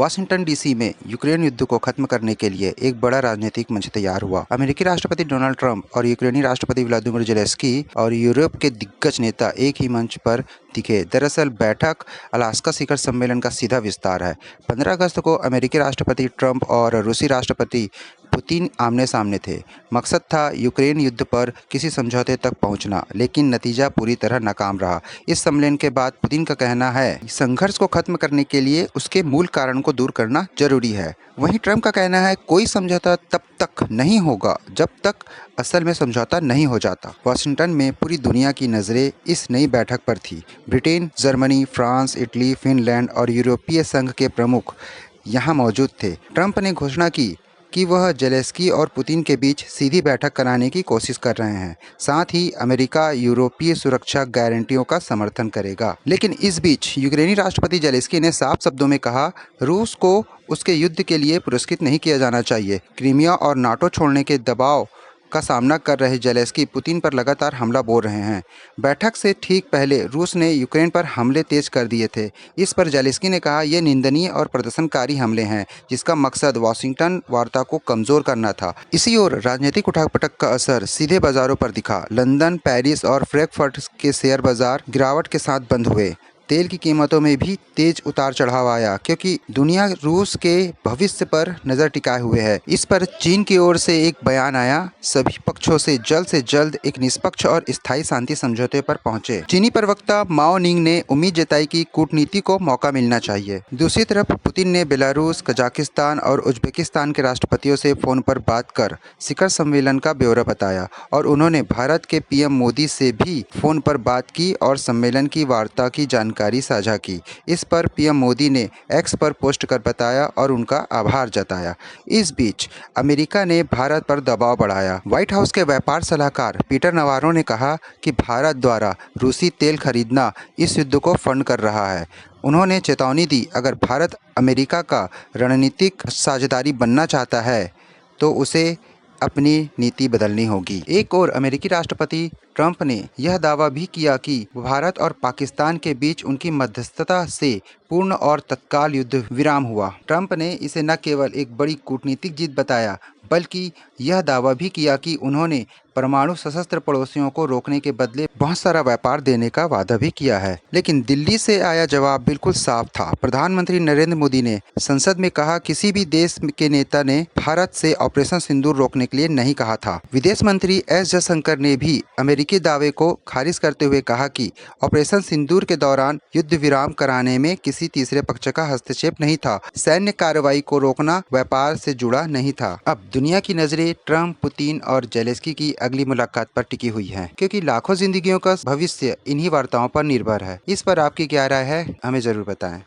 Washington DC में Ukraine युद्ध को खत्म करने के लिए एक बड़ा राजनीतिक मंच तैयार हुआ। अमेरिकी राष्ट्रपति डोनाल्ड ट्रंप और यूक्रेनी राष्ट्रपति व्लादिमीर ज़ेलेंस्की और यूरोप के दिग्गज नेता एक ही मंच पर दिखे। दरअसल बैठक अलास्का शिखर सम्मेलन का सीधा विस्तार है। 15 अगस्त को अमेरिकी राष्ट्रपति ट्रंप और रूसी राष्ट्रपति पुतिन आमने सामने थे। मकसद था यूक्रेन युद्ध पर किसी समझौते तक पहुंचना, लेकिन नतीजा पूरी तरह नाकाम रहा। इस सम्मेलन के बाद पुतिन का कहना है कि संघर्ष को खत्म करने के लिए उसके मूल कारण को दूर करना जरूरी है। वहीं ट्रंप का कहना है कोई समझौता तब तक नहीं होगा जब तक असल में समझौता नहीं हो जाता। वाशिंगटन में पूरी दुनिया की नज़रें इस नई बैठक पर थी। Britain, Germany, France, Italy, Finland और यूरोपीय संघ के प्रमुख यहाँ मौजूद थे। ट्रंप ने घोषणा की कि वह ज़ेलेंस्की और पुतिन के बीच सीधी बैठक कराने की कोशिश कर रहे हैं। साथ ही अमेरिका यूरोपीय सुरक्षा गारंटियों का समर्थन करेगा। लेकिन इस बीच यूक्रेनी राष्ट्रपति ज़ेलेंस्की ने साफ शब्दों में कहा, रूस को उसके युद्ध के लिए पुरस्कृत नहीं किया जाना चाहिए। क्रीमिया और नाटो छोड़ने के दबाव का सामना कर रहे ज़ेलेंस्की पुतिन पर लगातार हमला बोल रहे हैं। बैठक से ठीक पहले रूस ने यूक्रेन पर हमले तेज कर दिए थे। इस पर ज़ेलेंस्की ने कहा, यह निंदनीय और प्रदर्शनकारी हमले हैं जिसका मकसद वाशिंगटन वार्ता को कमज़ोर करना था। इसी ओर राजनीतिक उठापटक का असर सीधे बाजारों पर दिखा। लंदन, पेरिस और फ्रैंकफर्ट के शेयर बाजार गिरावट के साथ बंद हुए। तेल की कीमतों में भी तेज उतार चढ़ाव आया क्योंकि दुनिया रूस के भविष्य पर नज़र टिकाए हुए है। इस पर चीन की ओर से एक बयान आया, सभी पक्षों से जल्द एक निष्पक्ष और स्थायी शांति समझौते पर पहुंचे। चीनी प्रवक्ता माओ निंग ने उम्मीद जताई कि कूटनीति को मौका मिलना चाहिए। दूसरी तरफ पुतिन ने बेलारूस, कजाकिस्तान और उज्बेकिस्तान के राष्ट्रपतियों से फ़ोन पर बात कर शिखर सम्मेलन का ब्यौरा बताया और उन्होंने भारत के पीएम मोदी से भी फ़ोन पर बात की और सम्मेलन की वार्ता की जानकारी साझा की। इस पर पीएम मोदी ने एक्स पर पोस्ट कर बताया और उनका आभार जताया। इस बीच अमेरिका ने भारत पर दबाव बढ़ाया। व्हाइट हाउस के व्यापार सलाहकार पीटर नवारो ने कहा कि भारत द्वारा रूसी तेल खरीदना इस युद्ध को फंड कर रहा है। उन्होंने चेतावनी दी, अगर भारत अमेरिका का रणनीतिक साझेदारी बनना चाहता है तो उसे अपनी नीति बदलनी होगी। एक और अमेरिकी राष्ट्रपति ट्रंप ने यह दावा भी किया कि भारत और पाकिस्तान के बीच उनकी मध्यस्थता से पूर्ण और तत्काल युद्ध विराम हुआ। ट्रंप ने इसे न केवल एक बड़ी कूटनीतिक जीत बताया, बल्कि यह दावा भी किया कि उन्होंने परमाणु सशस्त्र पड़ोसियों को रोकने के बदले बहुत सारा व्यापार देने का वादा भी किया है। लेकिन दिल्ली से आया जवाब बिल्कुल साफ था। प्रधानमंत्री नरेंद्र मोदी ने संसद में कहा, किसी भी देश के नेता ने भारत से ऑपरेशन सिंदूर रोकने के लिए नहीं कहा था। विदेश मंत्री एस जयशंकर ने भी अमेरिकी दावे को खारिज करते हुए कहा कि ऑपरेशन सिंदूर के दौरान युद्ध विराम कराने में किसी तीसरे पक्ष का हस्तक्षेप नहीं था। सैन्य कार्रवाई को रोकना व्यापार से जुड़ा नहीं था। अब दुनिया की नजरें ट्रंप, पुतिन और ज़ेलेंस्की की अगली मुलाकात पर टिकी हुई है, क्योंकि लाखों जिंदगियों का भविष्य इन्हीं वार्ताओं पर निर्भर है। इस पर आपकी क्या राय है, हमें जरूर बताएं।